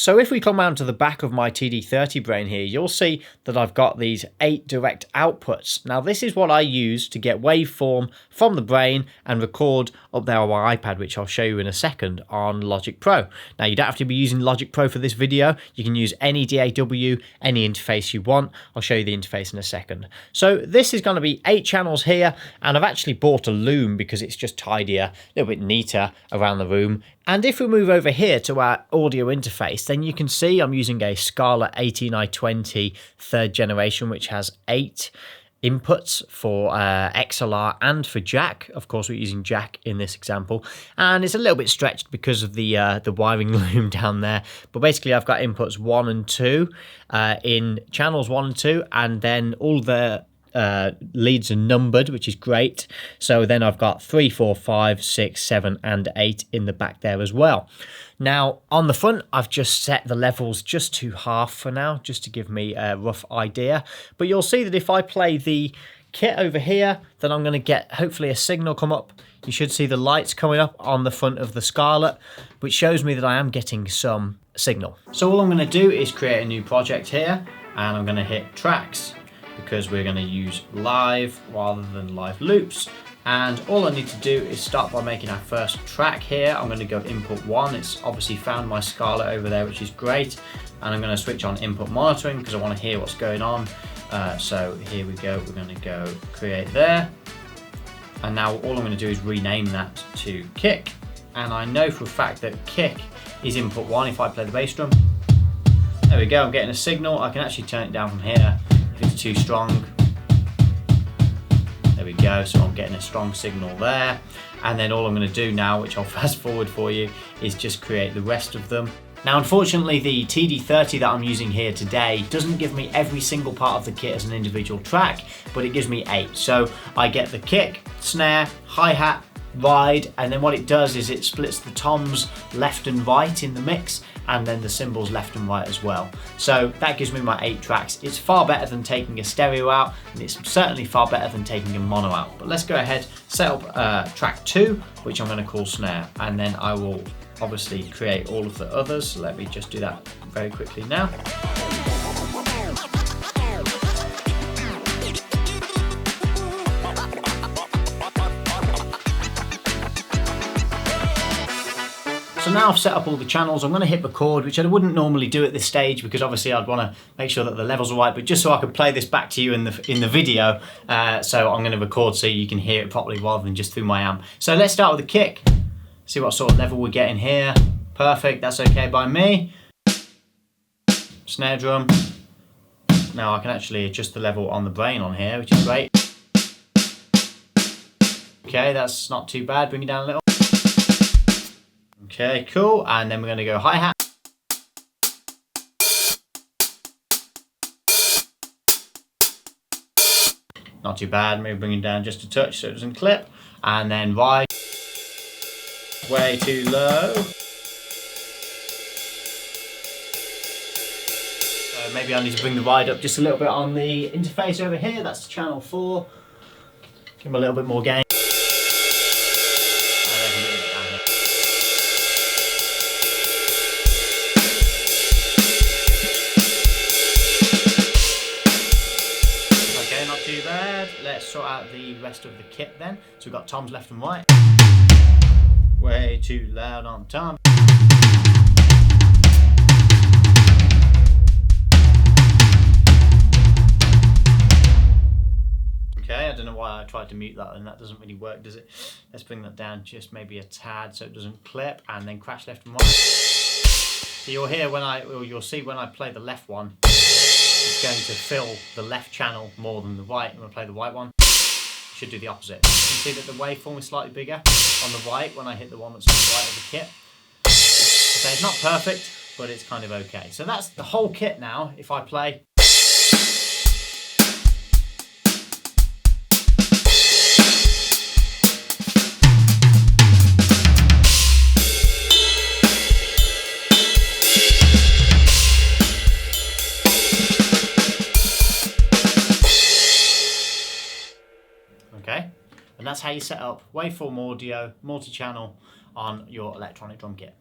So if we come round to the back of my TD30 brain here, you'll see that I've got these 8 direct outputs. Now this is what I use to get waveform from the brain and record up there on my iPad, which I'll show you in a second on Logic Pro. Now you don't have to be using Logic Pro for this video. You can use any DAW, any interface you want. I'll show you the interface in a second. So this is going to be 8 channels here, and I've actually bought a loom because it's just tidier, a little bit neater around the room. And if we move over here to our audio interface, then you can see I'm using a Scala 18i20 3rd generation, which has 8 inputs for XLR and for jack. Of course, we're using jack in this example, and it's a little bit stretched because of the wiring loom down there. But basically, I've got inputs 1 and 2 in channels 1 and 2, and then all the leads are numbered, which is great. So then I've got 3, 4, 5, 6, 7 and 8 in the back there as well. Now on the front, I've just set the levels just to half for now, just to give me a rough idea. But you'll see that if I play the kit over here, then I'm going to get hopefully a signal come up. You should see the lights coming up on the front of the Scarlett, which shows me that I am getting some signal. So all I'm going to do is create a new project here, and I'm going to hit tracks, because we're going to use live rather than live loops. And all I need to do is start by making our first track here. I'm going to go input 1. It's obviously found my Scarlett over there, which is great. And I'm going to switch on input monitoring because I want to hear what's going on. So here we go. We're going to go create there. And now all I'm going to do is rename that to kick. And I know for a fact that kick is input 1 if I play the bass drum. There we go. I'm getting a signal. I can actually turn it down from here if it's too strong. There we go, so I'm getting a strong signal there. And then all I'm going to do now, which I'll fast forward for you, is just create the rest of them. Now unfortunately the TD30 that I'm using here today doesn't give me every single part of the kit as an individual track, but it gives me 8. So I get the kick, snare, hi-hat, ride, and then what it does is it splits the toms left and right in the mix, and then the cymbals left and right as well. So that gives me my 8 tracks. It's far better than taking a stereo out, and it's certainly far better than taking a mono out. But let's go ahead, set up track 2, which I'm going to call snare, and then I will obviously create all of the others. So let me just do that very quickly now. So now I've set up all the channels. I'm going to hit record, which I wouldn't normally do at this stage because obviously I'd want to make sure that the levels are right, but just so I can play this back to you in the video, so I'm going to record so you can hear it properly rather than just through my amp. So let's start with the kick. See what sort of level we're getting here. Perfect, that's okay by me. Snare drum. Now I can actually adjust the level on the brain on here, which is great. Okay, that's not too bad. Bring it down a little. Okay, cool. And then we're going to go hi-hat. Not too bad. Maybe bring it down just a touch so it doesn't clip. And then ride. Way too low. So maybe I need to bring the ride up just a little bit on the interface over here. That's channel 4. Give him a little bit more gain. Not too bad. Let's sort out the rest of the kit then. So we've got toms left and right. Way too loud on tom. Okay, I don't know why I tried to mute that and that doesn't really work, does it? Let's bring that down just maybe a tad so it doesn't clip, and then crash left and right. So you'll hear you'll see when I play the left one, it's going to fill the left channel more than the right. When I play the right one, it should do the opposite. You can see that the waveform is slightly bigger on the right when I hit the one that's on the right of the kit. So it's not perfect, but it's kind of okay. So that's the whole kit now. If I play. Okay, and that's how you set up waveform audio multi-channel on your electronic drum kit.